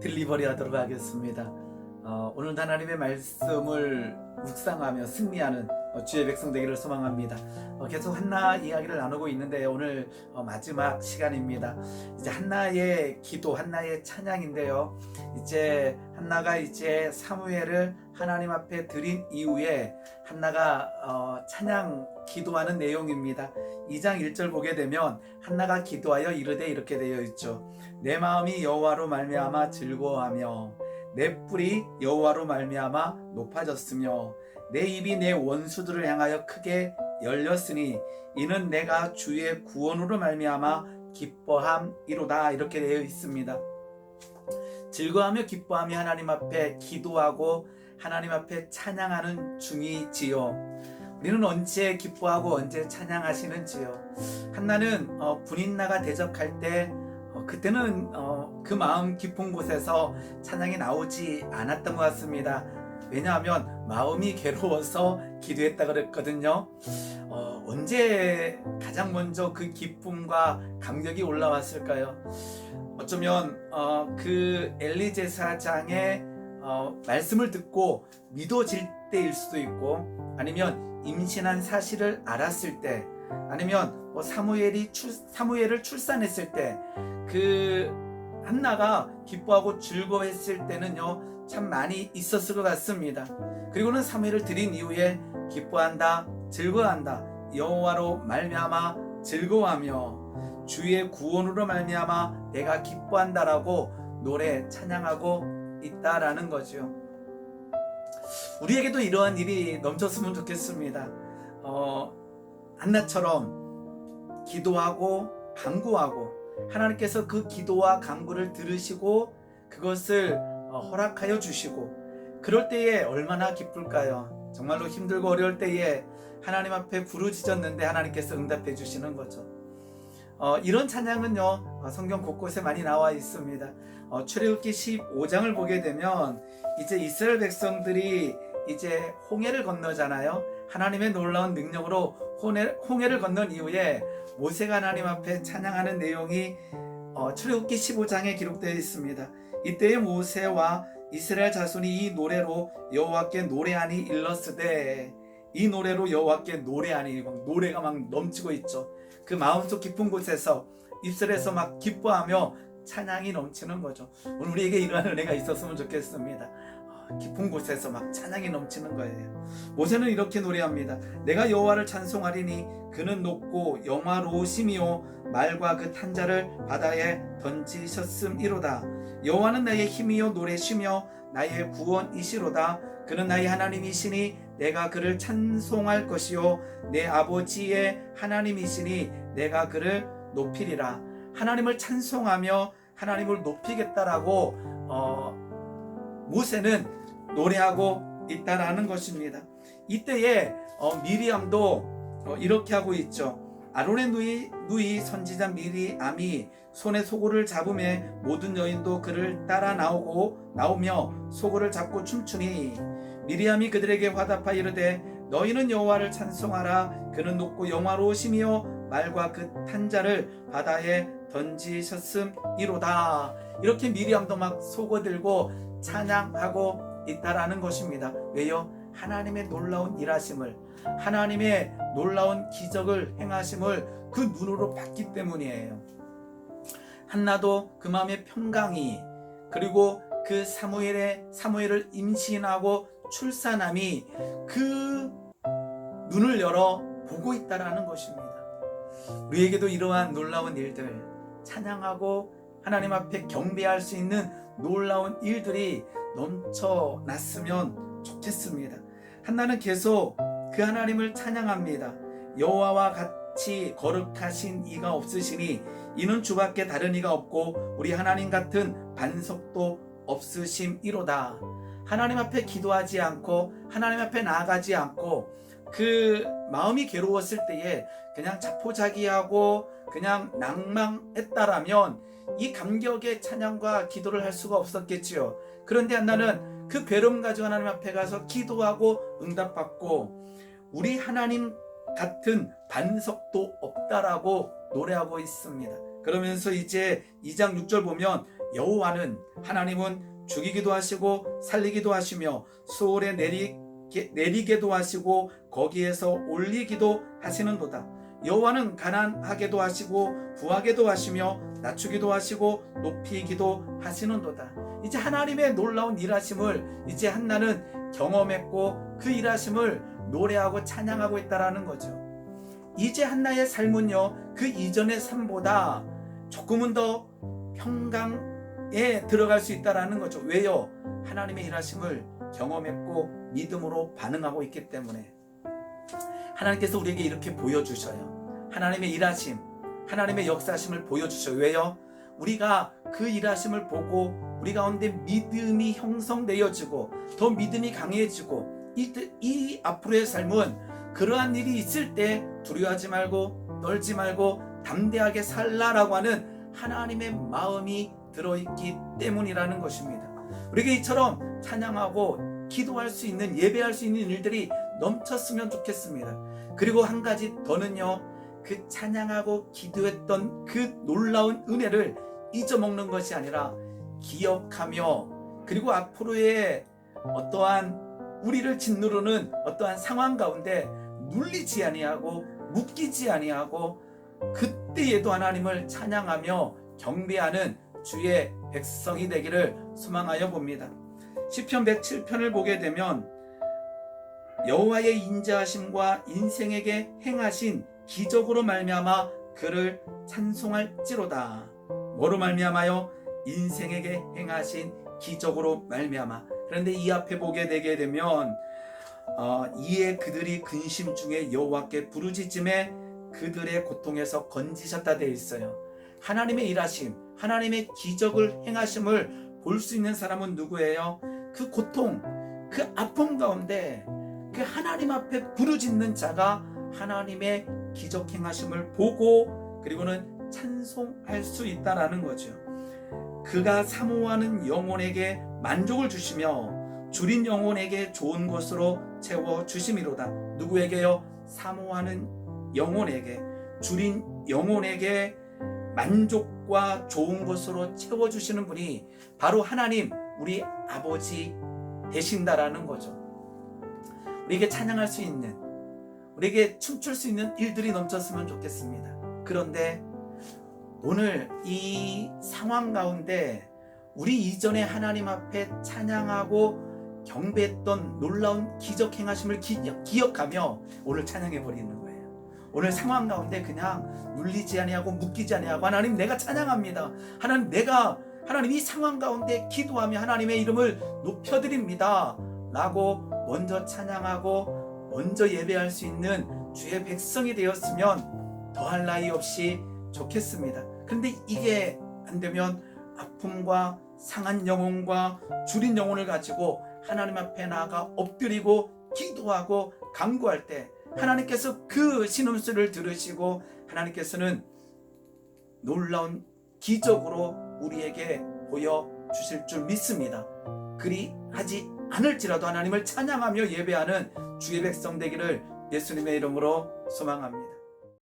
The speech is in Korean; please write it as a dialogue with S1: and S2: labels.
S1: 딜리버리 하도록 하겠습니다. 오늘 하나님의 말씀을 묵상하며 승리하는 주의 백성 되기를 소망합니다. 계속 한나 이야기를 나누고 있는데 오늘 마지막 시간입니다. 이제 한나의 기도, 한나의 찬양인데요. 이제 한나가 이제 사무엘을 하나님 앞에 드린 이후에 한나가 찬양 기도하는 내용입니다. 2장 1절 보게 되면 한나가 기도하여 이르되 이렇게 되어 있죠. 내 마음이 여호와로 말미암아 즐거워하며 내 뿔이 여호와로 말미암아 높아졌으며 내 입이 내 원수들을 향하여 크게 열렸으니 이는 내가 주의 구원으로 말미암아 기뻐함이로다. 이렇게 되어 있습니다. 즐거워하며 기뻐하며 하나님 앞에 기도하고 하나님 앞에 찬양하는 중이지요. 우리는 언제 기뻐하고 언제 찬양하시는지요. 한나는 분인나가 대적할 때 그때는 그 마음 깊은 곳에서 찬양이 나오지 않았던 것 같습니다. 왜냐하면 마음이 괴로워서 기도했다 그랬거든요. 언제 가장 먼저 그 기쁨과 감격이 올라왔을까요? 어쩌면 그 엘리 제사장의 말씀을 듣고 믿어질 때일 수도 있고, 아니면 임신한 사실을 알았을 때, 아니면 사무엘을 출산했을 때, 그 한나가 기뻐하고 즐거워했을 때는요 참 많이 있었을 것 같습니다. 그리고는 사무엘을 드린 이후에 기뻐한다, 즐거워한다, 여호와로 말미암아 즐거워하며 주의 구원으로 말미암아 내가 기뻐한다라고 노래 찬양하고 있다라는 거죠. 우리에게도 이러한 일이 넘쳤으면 좋겠습니다. 한나처럼 기도하고 간구하고 하나님께서 그 기도와 간구를 들으시고 그것을 허락하여 주시고, 그럴 때에 얼마나 기쁠까요? 정말로 힘들고 어려울 때에 하나님 앞에 부르짖었는데 하나님께서 응답해 주시는 거죠. 이런 찬양은요 성경 곳곳에 많이 나와 있습니다. 출애굽기 15장을 보게 되면 이제 이스라엘 백성들이 이제 홍해를 건너잖아요. 하나님의 놀라운 능력으로 홍해를 건넌 이후에 모세가 하나님 앞에 찬양하는 내용이 출애굽기 15장에 기록되어 있습니다. 이때의 모세와 이스라엘 자손이 이 노래로 여호와께 노래하니 일렀으되, 이 노래로 여호와께 노래하니 노래가 막 넘치고 있죠. 그 마음속 깊은 곳에서 입술에서 막 기뻐하며 찬양이 넘치는 거죠. 오늘 우리에게 이러한 은혜가 있었으면 좋겠습니다. 깊은 곳에서 막 찬양이 넘치는 거예요. 모세는 이렇게 노래합니다. 내가 여호와를 찬송하리니 그는 높고 영화로우심이요 말과 그 탄자를 바다에 던지셨음이로다. 여호와는 나의 힘이요 노래시며 나의 구원이시로다. 그는 나의 하나님이시니 내가 그를 찬송할 것이요 내 아버지의 하나님이시니 내가 그를 높이리라. 하나님을 찬송하며 하나님을 높이겠다라고 모세는 노래하고 있다라는 것입니다. 이때에 미리암도 이렇게 하고 있죠. 아론의 누이 선지자 미리암이 손에 소고를 잡음에 모든 여인도 그를 따라 나오며 소고를 잡고 춤추니 미리암이 그들에게 화답하여 이르되 너희는 여호와를 찬송하라. 그는 높고 영화로우시며 말과 그 탄자를 바다에 던지셨음이로다. 이렇게 미리암도 막 소고 들고 찬양하고 있다라는 것입니다. 왜요? 하나님의 놀라운 일하심을, 하나님의 놀라운 기적을 행하심을 그 눈으로 봤기 때문이에요. 한나도 그 마음의 평강이, 그리고 그 사무엘을 임신하고 출산함이 그 눈을 열어 보고 있다라는 것입니다. 우리에게도 이러한 놀라운 일들, 찬양하고 하나님 앞에 경배할 수 있는 놀라운 일들이 넘쳐났으면 좋겠습니다. 한나는 계속 그 하나님을 찬양합니다. 여호와와 같이 거룩하신 이가 없으시니 이는 주밖에 다른 이가 없고 우리 하나님 같은 반석도 없으심이로다. 하나님 앞에 기도하지 않고 하나님 앞에 나아가지 않고 그 마음이 괴로웠을 때에 그냥 자포자기하고 그냥 낭망했다라면 이 감격의 찬양과 기도를 할 수가 없었겠지요. 그런데 한나는 그 괴로움 가지고 하나님 앞에 가서 기도하고 응답받고 우리 하나님 같은 반석도 없다라고 노래하고 있습니다. 그러면서 이제 2장 6절 보면 여호와는 하나님은 죽이기도 하시고 살리기도 하시며 수월에 내리게도 하시고 거기에서 올리기도 하시는도다. 여호와는 가난하게도 하시고 부하게도 하시며 낮추기도 하시고 높이기도 하시는도다. 이제 하나님의 놀라운 일하심을 이제 한나는 경험했고 그 일하심을 노래하고 찬양하고 있다라는 거죠. 이제 한나의 삶은요, 그 이전의 삶보다 조금은 더 평강에 들어갈 수 있다라는 거죠. 왜요? 하나님의 일하심을 경험했고 믿음으로 반응하고 있기 때문에. 하나님께서 우리에게 이렇게 보여주셔요. 하나님의 일하심, 하나님의 역사심을 보여주셔요. 왜요? 우리가 그 일하심을 보고 우리 가운데 믿음이 형성되어지고 더 믿음이 강해지고 이 앞으로의 삶은 그러한 일이 있을 때 두려워하지 말고 떨지 말고 담대하게 살라라고 하는 하나님의 마음이 들어있기 때문이라는 것입니다. 우리에게 이처럼 찬양하고 기도할 수 있는, 예배할 수 있는 일들이 넘쳤으면 좋겠습니다. 그리고 한 가지 더는요, 그 찬양하고 기도했던 그 놀라운 은혜를 잊어먹는 것이 아니라 기억하며, 그리고 앞으로의 어떠한 우리를 짓누르는 어떠한 상황 가운데 눌리지 아니하고 묶이지 아니하고 그때에도 하나님을 찬양하며 경배하는 주의 백성이 되기를 소망하여 봅니다. 시편 107편을 보게 되면 여호와의 인자하심과 인생에게 행하신 기적으로 말미암아 그를 찬송할지로다. 뭐로 말미암아요? 인생에게 행하신 기적으로 말미암아. 그런데 이 앞에 보게 되게 되면 이에 그들이 근심 중에 여호와께 부르짖음에 그들의 고통에서 건지셨다 되어 있어요. 하나님의 일하심, 하나님의 기적을 행하심을 볼 수 있는 사람은 누구예요? 그 고통, 그 아픔 가운데 그 하나님 앞에 부르짖는 자가 하나님의 기적 행하심을 보고 그리고는 찬송할 수 있다라는 거죠. 그가 사모하는 영혼에게 만족을 주시며 줄인 영혼에게 좋은 것으로 채워 주심이로다. 누구에게요? 사모하는 영혼에게, 줄인 영혼에게 만족과 좋은 것으로 채워주시는 분이 바로 하나님, 우리 아버지 되신다라는 거죠. 우리에게 찬양할 수 있는, 우리에게 춤출 수 있는 일들이 넘쳤으면 좋겠습니다. 그런데 오늘 이 상황 가운데 우리 이전에 하나님 앞에 찬양하고 경배했던 놀라운 기적 행하심을 기억하며 오늘 찬양해 버리는 거예요. 오늘 상황 가운데 그냥 눌리지 아니하고 묶이지 아니하고 하나님 내가 찬양합니다. 하나님 이 상황 가운데 기도하며 하나님의 이름을 높여드립니다 라고 먼저 찬양하고 먼저 예배할 수 있는 주의 백성이 되었으면 더할 나위 없이 좋겠습니다. 그런데 이게 안 되면 아픔과 상한 영혼과 줄인 영혼을 가지고 하나님 앞에 나아가 엎드리고 기도하고 간구할 때 하나님께서 그 신음소리를 들으시고 하나님께서는 놀라운 기적으로 우리에게 보여주실 줄 믿습니다. 그리하지 않을지라도 하나님을 찬양하며 예배하는 주의 백성 되기를 예수님의 이름으로 소망합니다.